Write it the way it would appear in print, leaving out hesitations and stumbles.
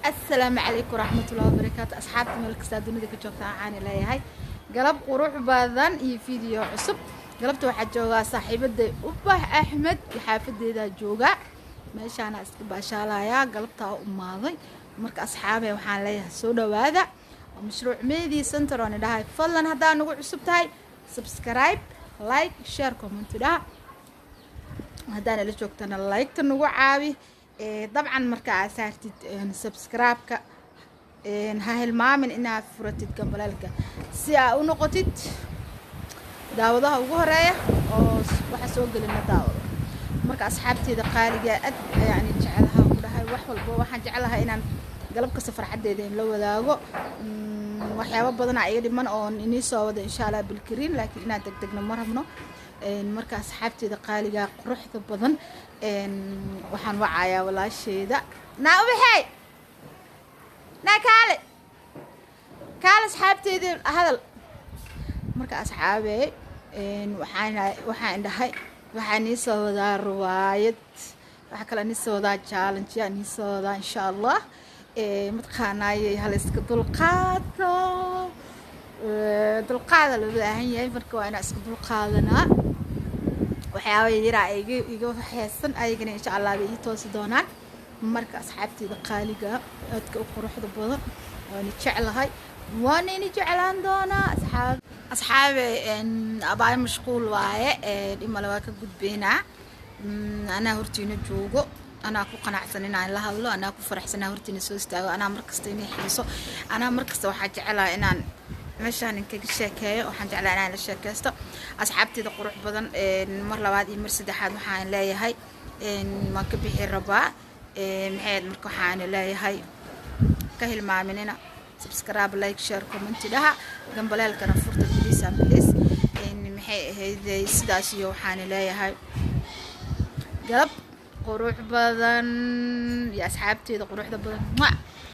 السلام عليكم ورحمة الله وبركاته. أصحابتي ملك سادوني ذيك جوكتا عاني لا هاي قلب قروح باذن إي فيديو عصب قلبت واحد جوجا صاحبة دي أبح أحمد يحافظ ذا جوجا ماشي أنا باشالا يا قلبتها ماضي مرك أصحابي وحان ليها سودا وهذا ومشروع ميدي سنترون ده هاي فضلا هذا نقول عصب تاي سبسكرايب لايك شير كومنت ده هذا اللي جوكتنا لايك تنقول عابي طبعا مركا سارتid سبسكرايبka ha hilmaamin inaad furatid gambalaalka si aad u noqotid daawadaha ugu horeeya oo waxa soo galina daawado marka asxaabteeda qaaliga aad yani jecelaha ku dhahay wax walba waxaan jecelahay inaan galabka safarxadeeda in la wadaago waxyaabo badan ay dhiman oo inii soo wada insha Allah bilkiriin laakiin inaad degdegna ma rabno marka asxaabteeda qaaliga quruxda badan waxaan wacayaa walaasheeda naa ubaxay naa kaale asxaabteeda hadal marka asxaabey waxaan dhahay waxaan ii soo wadaa riwaayad waxa kale ii soo wadaa challenge aan ii soo wadaa insha Allah matqaanaayay hal iska dulqaada loo baahan yahay marka waa inaan iska dulqaadanaa waxyaabo yar iga waxaysan ayagana insha Allah bay toosi doonaan marka asxaabteeda qaaliga aadka u quruxda badan waan jecelahay waan jeclaan doonaa asxaabe abaay mashquul waaye dhimala waa ka gudbeynaa ana hortiina joogo ana ku qanacsan inaan la hadlo ana ku faraxsanaa hortiina soo istaago ana markasta inay xiiso ana markasta waxa jecelahay inaan meeshaan kaga sheekeeyo waxaan jeclahay inaan la sheekeysto asxaabteeda qurux badan mar labaad iyo mar saddexaad waxaan leeyahay ma ka bixi rabaa maxay marka waxaan leeyahay ka hilmaaminina subscribe like share comment dhaha gambaleelkana furta please maxay ahayd sidaas iyo waxaan leeyahay galab qurux badan ya asxaabteeda quruxda badan